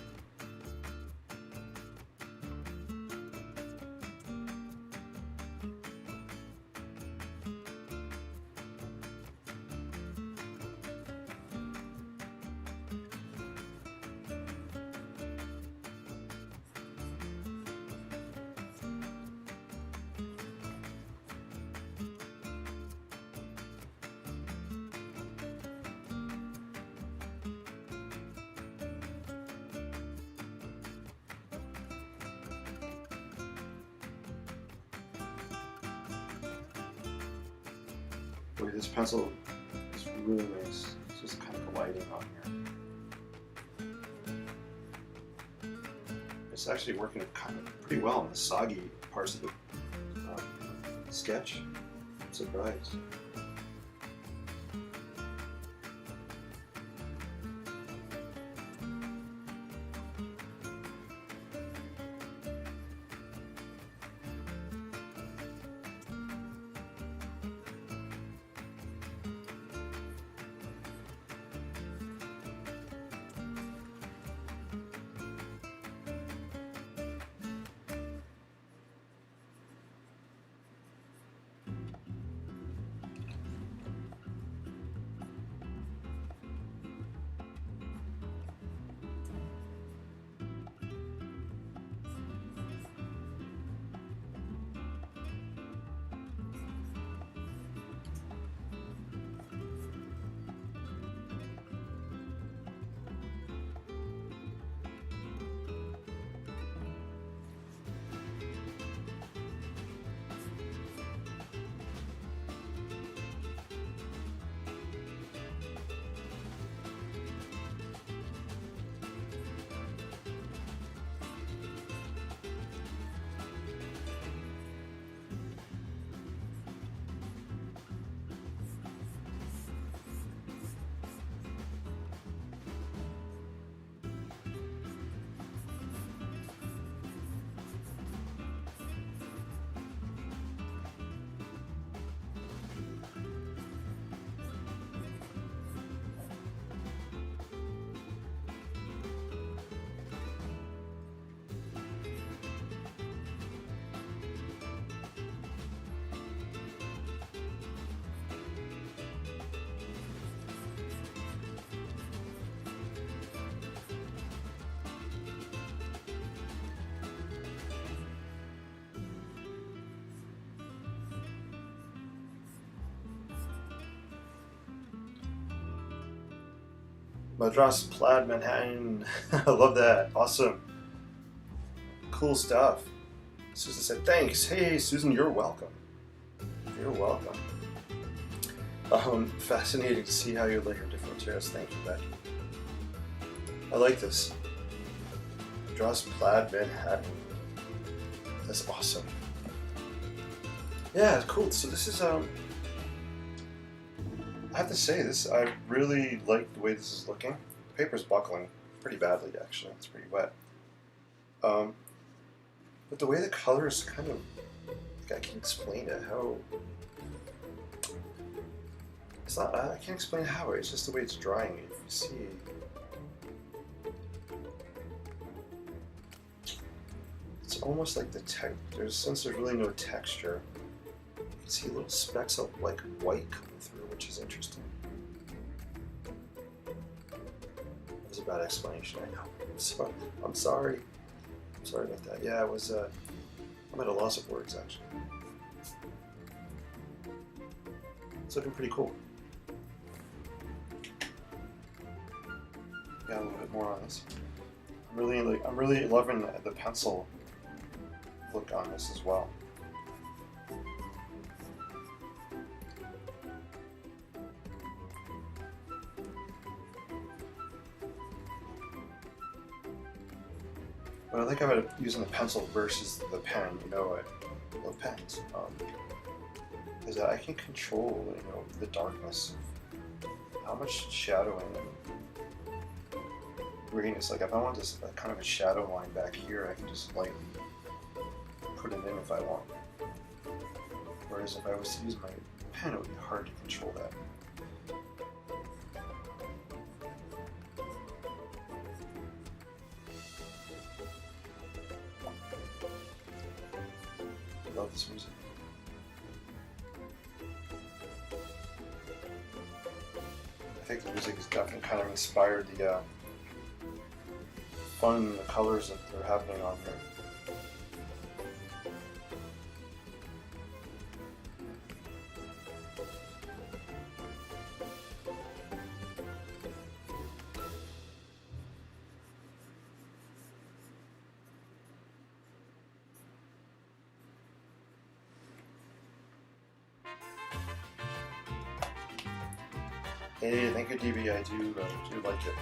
Boy, this pencil is really nice. It's just kind of gliding on here. It's actually working kind of pretty well on the soggy parts of the sketch. I'm surprised. Madras Plaid Manhattan. I love that. Awesome. Cool stuff. Susan said, thanks. Hey, Susan, you're welcome. You're welcome. Fascinating to see how you layer different materials. Thank you, Becky. I like this. Madras Plaid Manhattan. That's awesome. Yeah, cool. So this is I have to say this. I really like the way this is looking. The paper's buckling pretty badly, actually. It's pretty wet. But the way the colors kind of, like, I can't explain it. How it's not. I can't explain how. It's just the way it's drying. If you see. It's almost like since there's really no texture, you can see little specks of like white coming through, which is interesting. That was a bad explanation, I know. I'm sorry. I'm sorry about that. Yeah, I'm at a loss of words, actually. It's looking pretty cool. Got a little bit more on this. I'm really loving the pencil look on this as well. What I like about using the pencil versus the pen, I love pens, is that I can control, the darkness, how much shadowing and greenness. Like if I want this kind of a shadow line back here, I can just lightly put it in if I want. Whereas if I was to use my pen, it would be hard to control that. I love this music. I think the music has definitely kind of inspired the fun and the colors that are happening on here. Hey, thank you, DB. I do like it.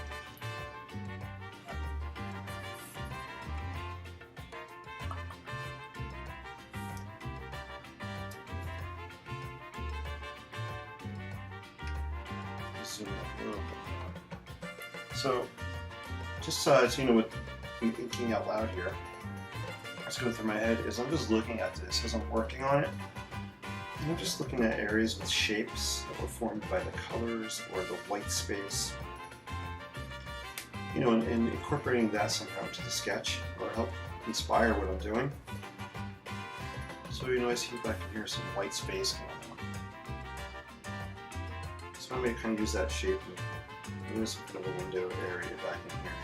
Zoom in a little bit. So, just so with thinking out loud here, what's going through my head is I'm just looking at this as I'm working on it. And I'm just looking at areas with shapes that were formed by the colors or the white space. And incorporating that somehow into the sketch or help inspire what I'm doing. So, I see back in here some white space going on. So I'm going to kind of use that shape and use some kind of a window area back in here.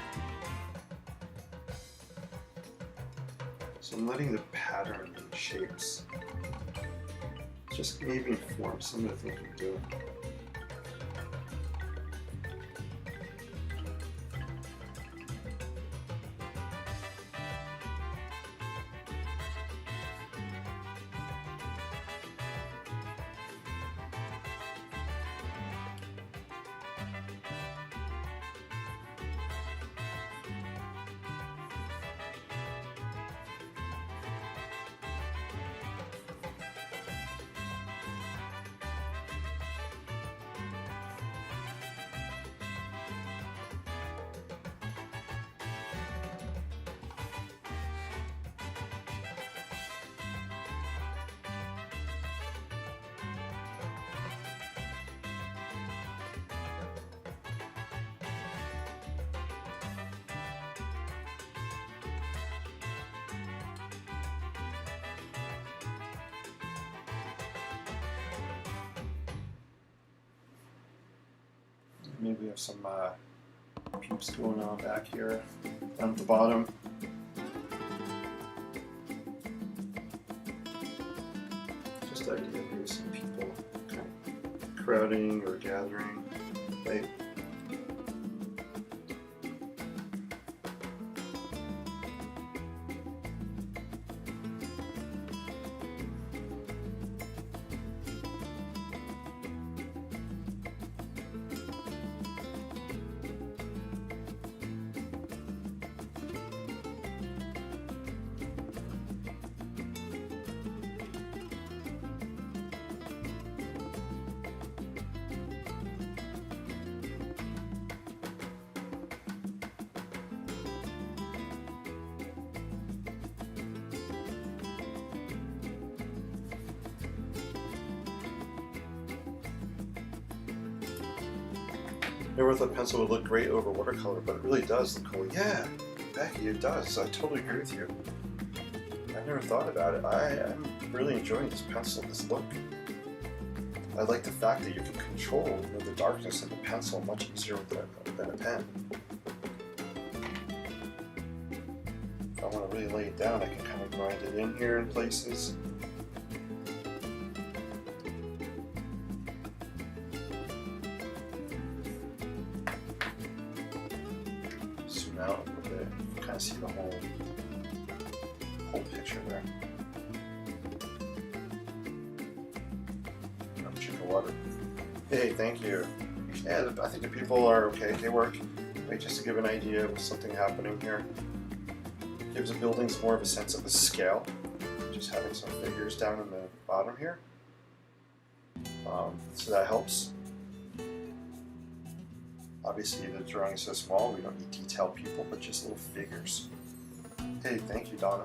So I'm letting the pattern and shapes just maybe inform some of the things you're doing. Maybe we have some peeps going on back here down at the bottom. Just the idea of maybe some people kind of crowding or gathering. Right? Never thought pencil would look great over watercolor, but it really does look cool. Yeah, Becky, it does. I totally agree with you. I never thought about it. I'm really enjoying this pencil, this look. I like the fact that you can control the darkness of the pencil much easier than a pen. If I want to really lay it down, I can kind of grind it in here in places. Zoom out a little bit, you can kind of see the whole picture there. Water. Hey, thank you. Yeah, I think the people are okay. They work. Right, just to give an idea of something happening here. Gives the buildings more of a sense of the scale. Just having some figures down in the bottom here. So that helps. Obviously, the drawing is so small, we don't need detailed people, but just little figures. Hey, thank you, Donna.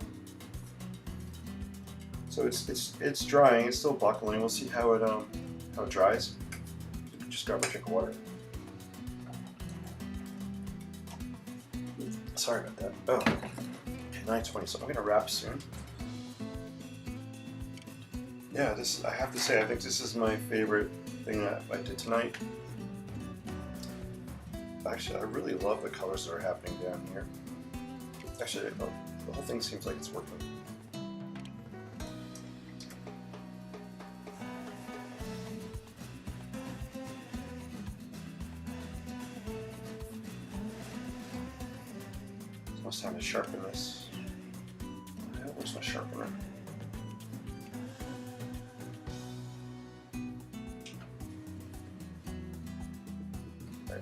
So it's drying. It's still buckling. We'll see how it dries. Just grab a drink of water. Sorry about that. Oh, okay, 9:20. So I'm gonna wrap soon. Yeah, I have to say, I think this is my favorite thing that I did tonight. Actually, I really love the colors that are happening down here. Actually, the whole thing seems like it's working. It's time to sharpen this. Where's my sharpener?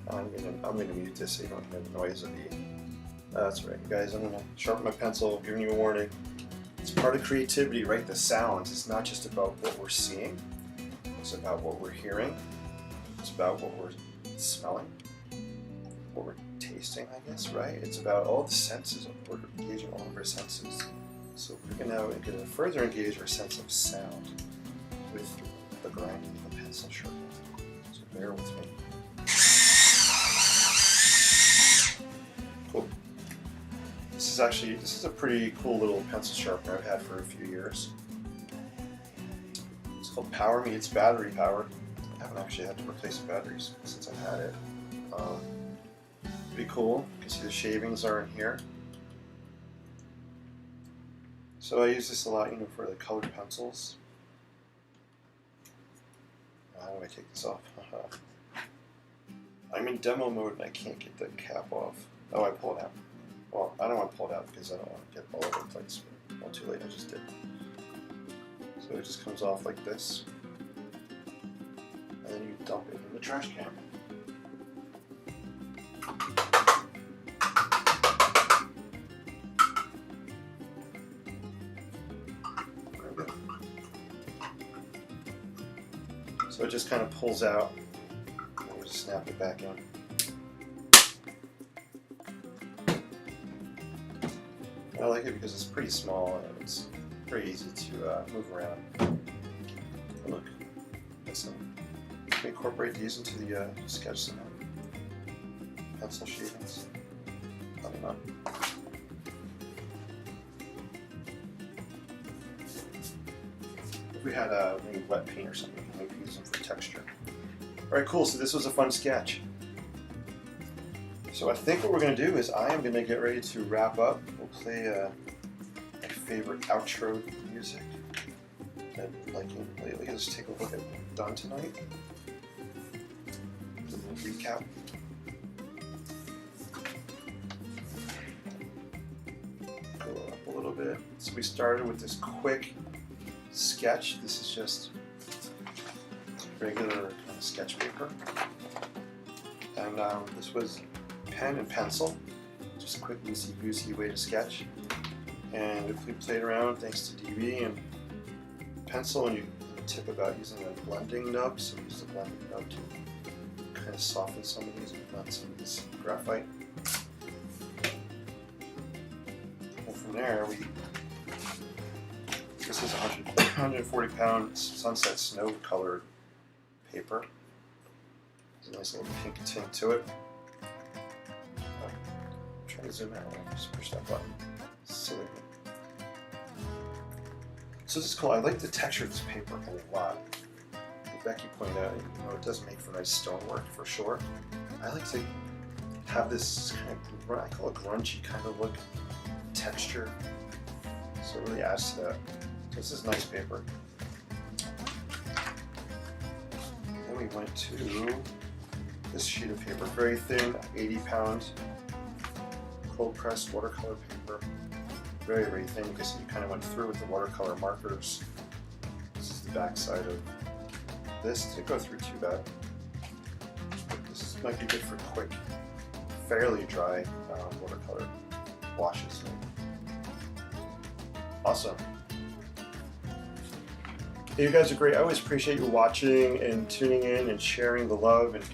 I'm gonna mute this so you don't hear the noise of the. That's right, guys. I'm gonna sharpen my pencil. I'm giving you a warning. It's part of creativity, right? The sounds. It's not just about what we're seeing. It's about what we're hearing. It's about what we're smelling. What we're tasting, I guess, right? It's about all the senses. We're engaging all of our senses. So we're going to further engage our sense of sound with the grinding of the pencil sharpening. So bear with me. Cool. This is a pretty cool little pencil sharpener I've had for a few years. It's called Power Me. It's battery powered. I haven't actually had to replace the batteries since I've had it. Pretty cool. You can see the shavings are in here. So I use this a lot, for the colored pencils. How do I take this off? I'm in demo mode and I can't get the cap off. Oh, I pull it out. Well, I don't want to pull it out because I don't want to get all over the place. Not too late, I just did. So it just comes off like this. And then you dump it in the trash can. So it just kind of pulls out, and we just snap it back in. I like it because it's pretty small and it's pretty easy to move around. Look, can we incorporate these into the sketch somehow? Pencil shavings? Probably not. If we had maybe wet paint or something, we could use them for texture. Alright, cool, so this was a fun sketch. So I think what we're going to do is I am going to get ready to wrap up. We'll play my favorite outro music that I'm liking lately. Let's take a look at what we've done tonight. A little recap. Go up a little bit. So we started with this quick sketch. This is just regular kind of sketch paper. And this was pen and pencil. Just a quick, loosey-goosey way to sketch. And if we played around, thanks to DB and pencil, and you tip about using a blending nub, so we use the blending nub to kind of soften some of these and blend some of this graphite. And from there, this is 140 pound sunset snow colored paper. a nice little pink tint to it. I'm trying to zoom out. Just push that button. Silly. So this is cool. I like the texture of this paper a lot. Becky pointed out, it does make for nice stonework for sure. I like to have this kind of, I call it grungy kind of look, texture. So it really adds to that. So this is nice paper. Then we went to this sheet of paper, very thin, 80-pound, cold pressed watercolor paper. Very, very thin. You can see you kind of went through with the watercolor markers. This is the back side of this. Didn't go through too bad. This might be good for quick, fairly dry watercolor washes. Awesome. Hey, you guys are great. I always appreciate you watching and tuning in and sharing the love and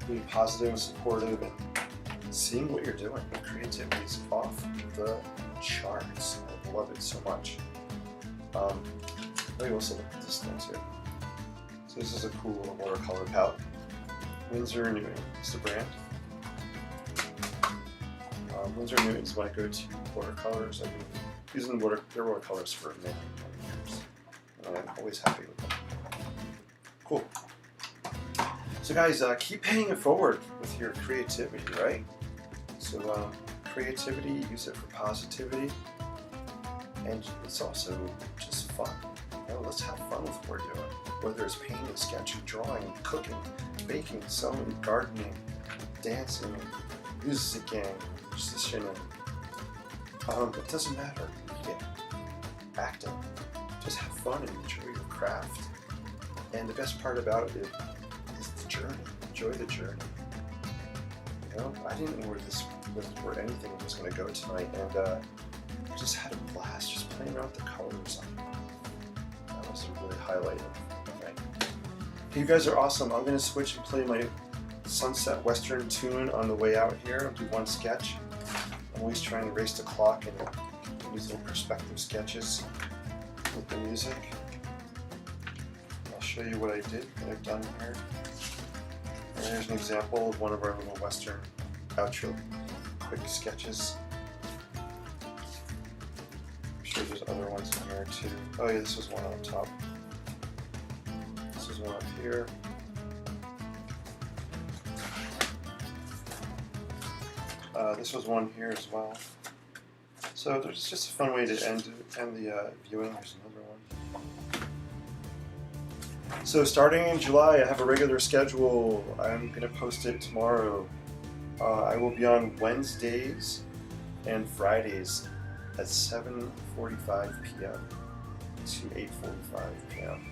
being positive and supportive and seeing what you're doing. The creativity is off the charts. I love it so much. Let me also look at this thing too. So this is a cool little watercolor palette. Winsor & Newton is the brand. Winsor & Newton is my go-to watercolors. I've been using their watercolors for many, many years. And I'm always happy with them. Cool. So guys, keep paying it forward with your creativity, right? So creativity, use it for positivity. And it's also just fun. Let's have fun with what we're doing. Whether it's painting, sketching, drawing, cooking, baking, sewing, gardening, dancing, musicking, musicianing. It doesn't matter. Acting. Just have fun and enjoy your craft. And the best part about it is the journey. Enjoy the journey. I didn't know where anything was going to go tonight, and I just had a blast just playing around with the colors. That was a really highlight of the night. Hey, you guys are awesome. I'm going to switch and play my Sunset Western tune on the way out here. I'll do one sketch. I'm always trying to race the clock and these little perspective sketches with the music. I'll show you what I did, what I've done here. And here's an example of one of our little Western outro quick sketches. I'm sure there's other ones in here too. Oh yeah, this was one on top. This is one up here. This was one here as well. So there's just a fun way to end the viewing. There's another one. So starting in July, I have a regular schedule. I'm going to post it tomorrow. I will be on Wednesdays and Fridays at 7:45 p.m. to 8:45 p.m.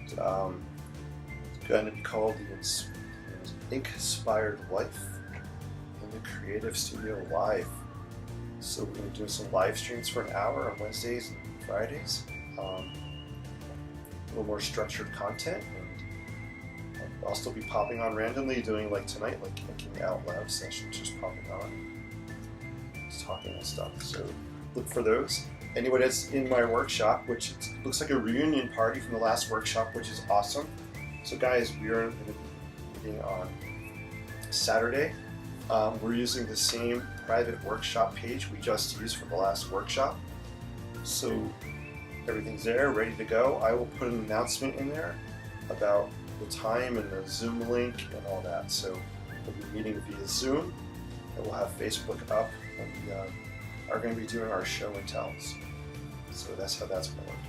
It's going to be called the Inkspired Life in the Creative Studio Live. So we're going to do some live streams for an hour on Wednesdays and Fridays. A little more structured content, and I'll still be popping on randomly, doing like tonight, like thinking out loud sessions, just popping on, just talking and stuff. So look for those. Anybody that's in my workshop, which looks like a reunion party from the last workshop, which is awesome. So guys, we are going to be meeting on Saturday. We're using the same private workshop page we just used for the last workshop. So everything's there, ready to go. I will put an announcement in there about the time and the Zoom link and all that. So we'll be meeting via Zoom, and we'll have Facebook up, and we are going to be doing our show and tells. So that's how that's going to work.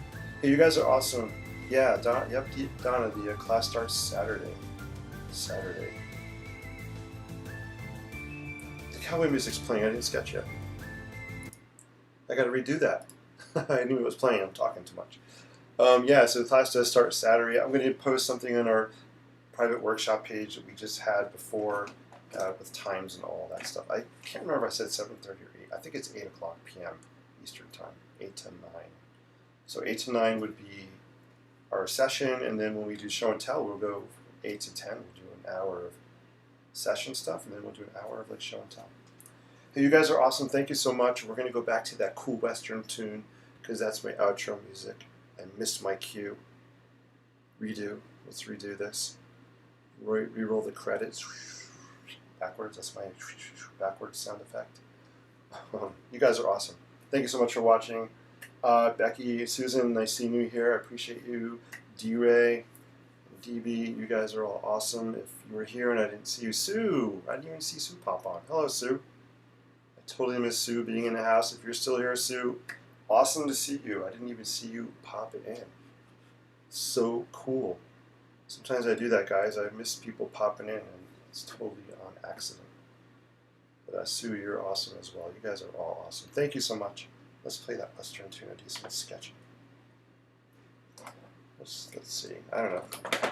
Hey, you guys are awesome. Yeah, Donna, the class starts Saturday. The cowboy music's playing. I didn't sketch yet. I got to redo that. I knew it was playing. I'm talking too much. Yeah, so the class does start Saturday. I'm going to post something on our private workshop page that we just had before with times and all that stuff. I can't remember if I said 7:30 or 8. I think it's 8 o'clock p.m. Eastern time, 8 to 9. So 8 to 9 would be our session, and then when we do show and tell, we'll go 8 to 10. We'll do an hour of session stuff, and then we'll do an hour of like show and tell. Hey, you guys are awesome. Thank you so much. We're going to go back to that cool Western tune because that's my outro music. I missed my cue. Redo. Let's redo this. Re-roll the credits backwards. That's my backwards sound effect. You guys are awesome. Thank you so much for watching. Becky, Susan, nice seeing you here. I appreciate you. D-Ray, DB, you guys are all awesome. If you were here and I didn't see you, Sue, I didn't even see Sue pop on. Hello, Sue. I totally miss Sue being in the house. If you're still here, Sue, awesome to see you. I didn't even see you pop it in. So cool. Sometimes I do that, guys. I miss people popping in, and it's totally on accident. But Sue, you're awesome as well. You guys are all awesome. Thank you so much. Let's play that Western tune and do some sketching. Let's see. I don't know.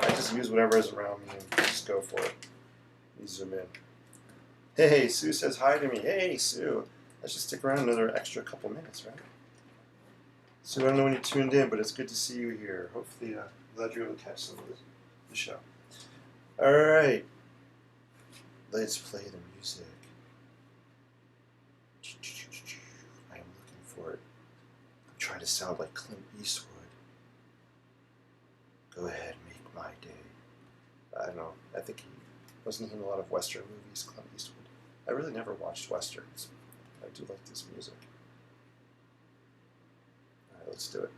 I just use whatever is around me and just go for it. Let me zoom in. Hey, Sue says hi to me. Hey, Sue. Let's just stick around another extra couple minutes, right? Sue, I don't know when you tuned in, but it's good to see you here. Hopefully, glad you're able to catch some of the show. All right. Let's play the music. I am looking for it. I'm trying to sound like Clint Eastwood. Go ahead, make my day. I don't know. I think he wasn't in a lot of Western movies, Clint Eastwood. I really never watched Westerns. I do like this music. All right, let's do it.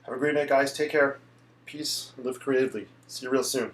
Have a great night, guys. Take care. Peace. Live creatively. See you real soon.